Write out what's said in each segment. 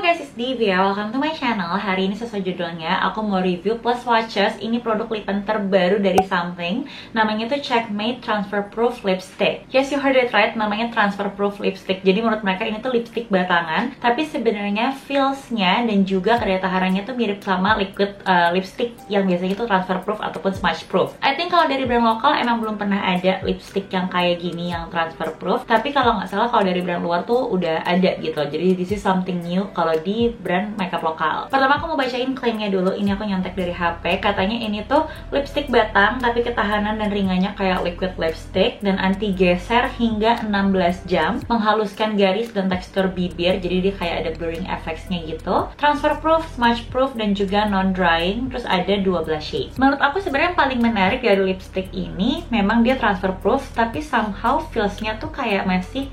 guys, it's Divya. Welcome to my channel. Hari ini sesuai judulnya, aku mau review plus swatches. Ini produk lipan terbaru dari Something. Namanya tuh Checkmate Transfer Proof Lipstick. Yes, you heard it right, namanya Transfer Proof Lipstick. Jadi menurut mereka ini tuh lipstick batangan, tapi sebenarnya feels-nya dan juga kedaya tahanannya tuh mirip sama liquid lipstick yang biasanya tuh transfer proof ataupun smudge proof. I think kalau dari brand lokal emang belum pernah ada lipstick yang kayak gini yang transfer proof. Tapi kalau nggak salah kalau dari brand luar tuh udah ada gitu. Jadi this is something new kalau di brand makeup lokal. Pertama aku mau bacain klaimnya dulu. Ini aku nyontek dari HP. Katanya ini tuh lipstick batang tapi ketahanan dan ringannya kayak liquid lipstick dan anti geser hingga 16 jam, menghaluskan garis dan tekstur bibir, jadi dia kayak ada blurring effects-nya gitu. Transfer proof, smudge proof dan juga non drying. Terus ada 12 shades. Menurut aku sebenarnya yang paling menarik dari lipstick ini memang dia transfer proof tapi somehow feels-nya tuh kayak masih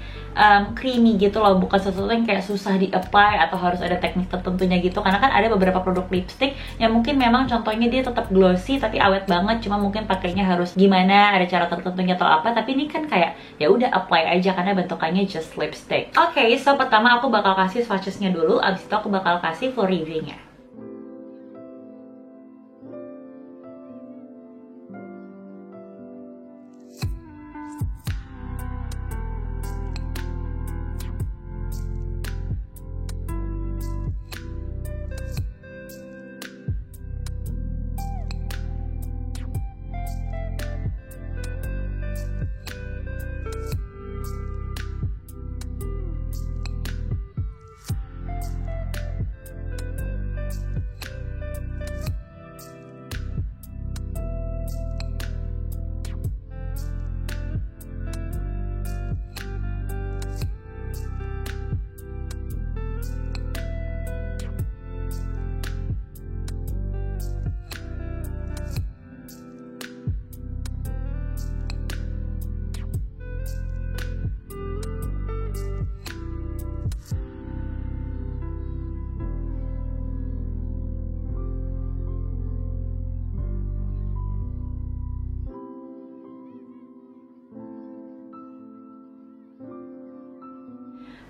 creamy gitu loh, bukan sesuatu yang kayak susah di apply atau harus ada teknik tertentunya gitu. Karena kan ada beberapa produk lipstick yang mungkin memang contohnya dia tetap glossy tapi awet banget, cuma mungkin pakainya harus gimana, ada cara tertentunya atau apa. Tapi ini kan kayak ya udah apply aja karena bentukannya just lipstick. Oke, so pertama aku bakal kasih swatches-nya dulu, abis itu aku bakal kasih full review-nya.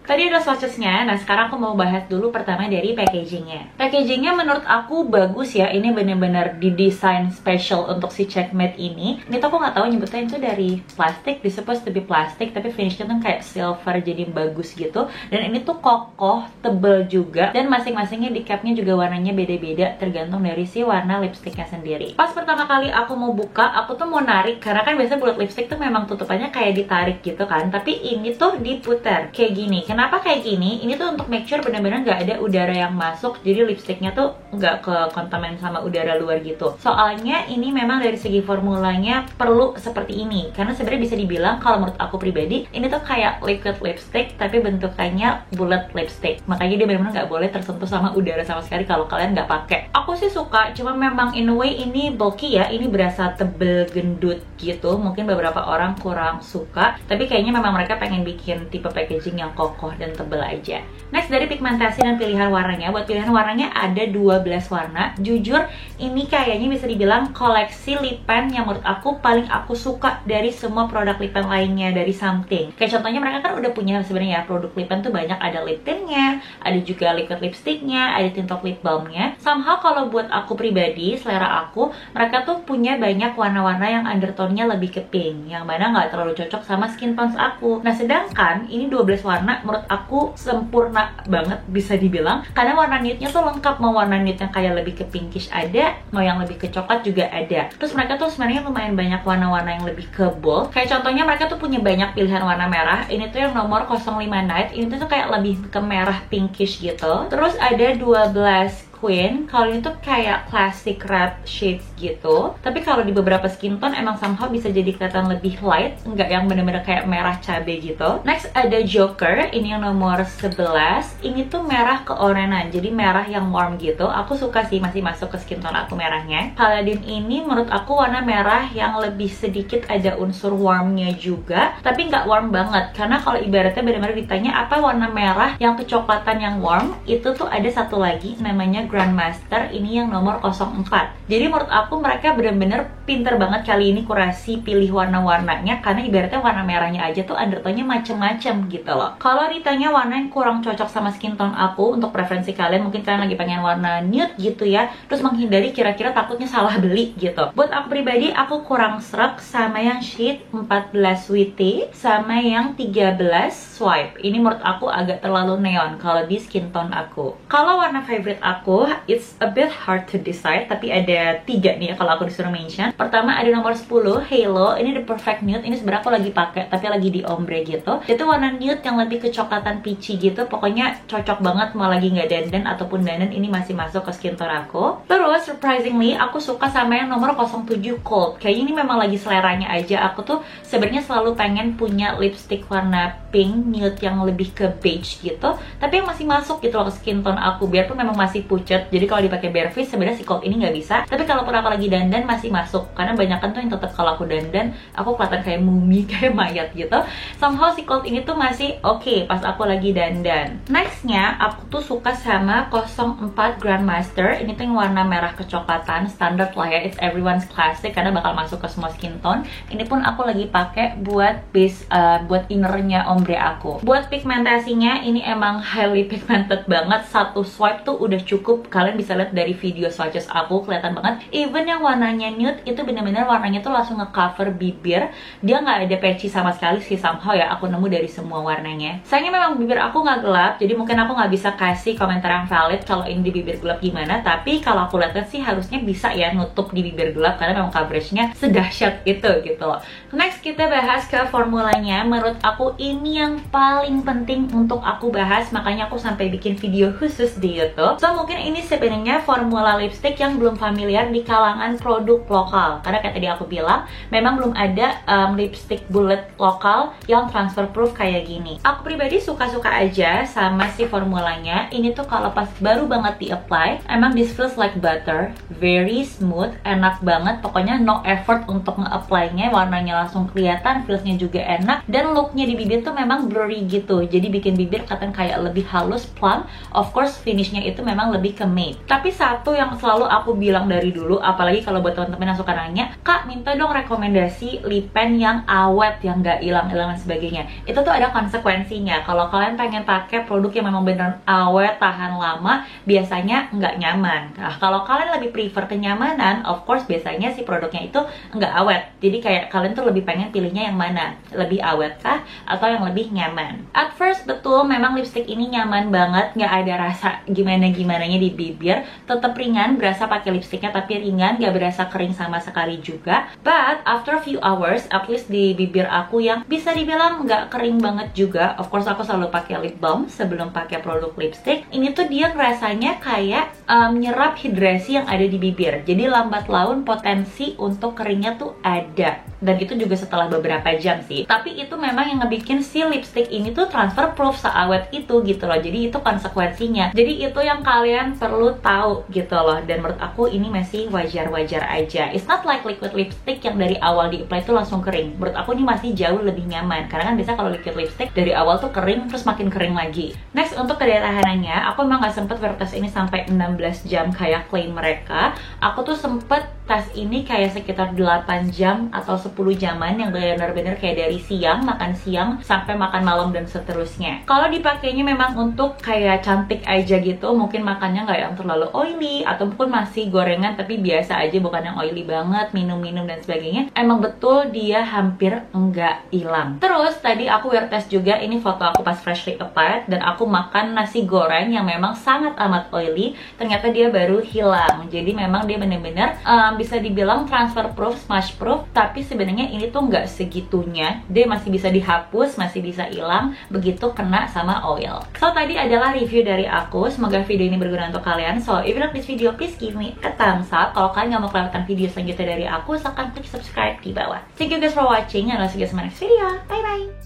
Tadi ada swatches-nya, nah sekarang aku mau bahas dulu pertama dari packaging-nya. Packaging-nya menurut aku bagus ya, ini bener-bener didesain special untuk si Checkmate ini. Ini tuh aku nggak tahu nyebutnya itu dari plastik, this supposed to be plastik, tapi finishnya tuh kayak silver jadi bagus gitu. Dan ini tuh kokoh, tebel juga, dan masing-masingnya di capnya juga warnanya beda-beda tergantung dari si warna lipstiknya sendiri. Pas pertama kali aku mau buka, aku tuh mau narik, karena kan biasanya buat lipstick tuh memang tutupannya kayak ditarik gitu kan, tapi ini tuh diputar kayak gini. Kenapa kayak gini? Ini tuh untuk make sure bener-bener nggak ada udara yang masuk, jadi lipstiknya tuh nggak ke kontamin sama udara luar gitu. Soalnya ini memang dari segi formulanya perlu seperti ini, karena sebenarnya bisa dibilang kalau menurut aku pribadi ini tuh kayak liquid lipstick tapi bentukannya bullet lipstick. Makanya dia bener-bener nggak boleh tersentuh sama udara sama sekali kalau kalian nggak pakai. Aku sih suka, cuma memang in a way ini bulky ya, ini berasa tebel gendut gitu. Mungkin beberapa orang kurang suka, tapi kayaknya memang mereka pengen bikin tipe packaging yang kokoh dan tebel aja. Next dari pigmentasi dan pilihan warnanya. Buat pilihan warnanya ada 12 warna. Jujur ini kayaknya bisa dibilang koleksi lipan yang menurut aku paling aku suka dari semua produk lipan lainnya dari Something. Kayak contohnya mereka kan udah punya sebenarnya ya, produk lipan tuh banyak, ada lip tintnya, ada juga liquid lipsticknya, ada tint top lip balmnya. Somehow kalau buat aku pribadi, selera aku, mereka tuh punya banyak warna-warna yang undertone-nya lebih ke pink, yang mana nggak terlalu cocok sama skin tones aku. Nah sedangkan ini 12 warna menurut aku sempurna banget bisa dibilang, karena warna nude-nya tuh lengkap. Mau warna nude yang kayak lebih ke pinkish ada, mau yang lebih ke coklat juga ada. Terus mereka tuh sebenarnya lumayan banyak warna-warna yang lebih ke bold. Kayak contohnya mereka tuh punya banyak pilihan warna merah. Ini tuh yang nomor 05 Night. Ini tuh kayak lebih ke merah pinkish gitu. Terus ada 12 Queen, kalau ini tuh kayak classic red shades gitu. Tapi kalau di beberapa skin tone emang somehow bisa jadi kelihatan lebih light, enggak yang bener-bener kayak merah cabe gitu. Next ada Joker, ini yang nomor 11. Ini tuh merah keorenan, jadi merah yang warm gitu. Aku suka sih, masih masuk ke skin tone aku merahnya. Paladin ini menurut aku warna merah yang lebih sedikit ada unsur warmnya juga, tapi nggak warm banget. Karena kalau ibaratnya bener-bener ditanya apa warna merah yang kecoklatan yang warm, itu tuh ada satu lagi namanya Grandmaster, ini yang nomor 04. Jadi menurut aku mereka bener-bener pinter banget kali ini kurasi pilih warna-warnanya, karena ibaratnya warna merahnya aja tuh undertone-nya macem-macem gitu loh. Kalau ditanya warna yang kurang cocok sama skin tone aku, untuk preferensi kalian mungkin kalian lagi pengen warna nude gitu ya, terus menghindari kira-kira takutnya salah beli gitu. Buat aku pribadi, aku kurang srek sama yang shade 14 Sweetie sama yang 13 Swipe. Ini menurut aku agak terlalu neon kalau di skin tone aku. Kalau warna favorite aku, it's a bit hard to decide, tapi ada 3 nih ya kalau aku disuruh mention. Pertama ada nomor 10 Halo. Ini the perfect nude. Ini sebenarnya aku lagi pakai tapi lagi di ombre gitu. Itu warna nude yang lebih kecoklatan peachy gitu. Pokoknya cocok banget mau lagi nggak dandan ataupun dandan, ini masih masuk ke skin tone aku. Terus surprisingly aku suka sama yang nomor 07 Cold. Kayaknya ini memang lagi seleranya aja. Aku tuh sebenarnya selalu pengen punya lipstick warna pink nude yang lebih ke beige gitu, tapi yang masih masuk gitu loh ke skin tone aku, biarpun memang masih pucat. Jadi kalau dipakai bare face sebenarnya si Cold ini nggak bisa, tapi kalaupun aku lagi dandan masih masuk, karena banyak kan tuh yang tetap kalau aku dandan aku kelihatan kayak mumi, kayak mayat gitu. Somehow si Cold ini tuh masih oke pas aku lagi dandan. Nextnya aku tuh suka sama 04 Grandmaster. Ini tuh yang warna merah kecoklatan, standar lah ya, it's everyone's classic karena bakal masuk ke semua skin tone. Ini pun aku lagi pakai buat base, buat innernya ombre aku. Buat pigmentasinya ini emang highly pigmented banget. Satu swipe tuh udah cukup. Kalian bisa lihat dari video swatches aku, kelihatan banget. Even yang warnanya nude itu bener-bener warnanya tuh langsung nge-cover bibir. Dia nggak ada patchy sama sekali sih, somehow ya aku nemu dari semua warnanya. Sayangnya memang bibir aku nggak gelap, jadi mungkin aku nggak bisa kasih komentar yang valid kalau ini di bibir gelap gimana. Tapi kalau aku lihat sih harusnya bisa ya nutup di bibir gelap, karena memang coveragenya sedahsyat itu gitu loh. Next kita bahas ke formulanya. Menurut aku ini yang paling penting untuk aku bahas, makanya aku sampai bikin video khusus di YouTube. So mungkin ini sebenarnya formula lipstick yang belum familiar di kalangan produk lokal, karena kayak tadi aku bilang memang belum ada lipstick bullet lokal yang transfer proof kayak gini. Aku pribadi suka-suka aja sama si formulanya. Ini tuh kalau pas baru banget di apply, emang this feels like butter, very smooth, enak banget. Pokoknya no effort untuk nge-apply-nya, warnanya langsung kelihatan, feelsnya juga enak, dan looknya di bibir tuh memang blurry gitu, jadi bikin bibir kelihatan kayak lebih halus, plump. Of course finishnya itu memang lebih ke matte. Tapi satu yang selalu aku bilang dari dulu, apalagi kalau buat teman-teman yang suka nanya, Kak minta dong rekomendasi lip pen yang awet, yang gak hilang-hilang dan sebagainya. Itu tuh ada konsekuensinya. Kalau kalian pengen pakai produk yang memang beneran awet, tahan lama, biasanya nggak nyaman. Nah kalau kalian lebih prefer kenyamanan, of course biasanya si produknya itu nggak awet. Jadi kayak kalian tuh lebih pengen pilihnya yang mana, lebih awet kah atau yang lebih nyaman. At first betul memang lipstick ini nyaman banget, nggak ada rasa gimana-gimananya di bibir, tetap ringan, berasa pakai lipsticknya tapi ringan, nggak berasa kering sama sekali juga. But after a few hours, at least di bibir aku yang bisa dibilang nggak kering banget juga. Of course aku selalu pakai lip balm sebelum pakai produk lipstick. Ini tuh dia rasanya kayak menyerap hidrasi yang ada di bibir, jadi lambat laun potensi untuk keringnya tuh ada, dan itu juga setelah beberapa jam sih. Tapi itu memang yang ngebikin si lipstick ini tuh transfer proof seawet itu gitu loh. Jadi itu konsekuensinya. Jadi itu yang kalian perlu tahu gitu loh. Dan menurut aku ini masih wajar-wajar aja. It's not like liquid lipstick yang dari awal di-apply tuh langsung kering. Menurut aku ini masih jauh lebih nyaman, karena kan biasa kalau liquid lipstick dari awal tuh kering terus makin kering lagi. Next untuk kedaya tahanannya, aku emang gak sempet wear tes ini sampai 16 jam kayak klaim mereka. Aku tuh sempet tes ini kayak sekitar 8 jam atau 10 jaman, yang benar-benar kayak dari siang, makan siang sampai makan malam dan seterusnya. Kalau dipakainya memang untuk kayak cantik aja gitu, mungkin makannya nggak yang terlalu oily, ataupun masih gorengan tapi biasa aja, bukan yang oily banget, minum-minum dan sebagainya. Emang betul dia hampir nggak hilang. Terus tadi aku wear test juga, ini foto aku pas freshly applied, dan aku makan nasi goreng yang memang sangat amat oily, ternyata dia baru hilang. Jadi memang dia bener-bener bisa dibilang transfer proof, smudge proof, tapi sebenarnya ini tuh nggak segitunya. Dia masih bisa dihapus, masih bisa hilang begitu kena sama oil. So tadi adalah review dari aku. Semoga video ini berguna untuk kalian. So if you like this video, please give me a thumbs up. Kalau kalian nggak mau kelewatan video selanjutnya dari aku, silahkan klik subscribe di bawah. Thank you guys for watching, and I'll see you guys in my next video. Bye bye.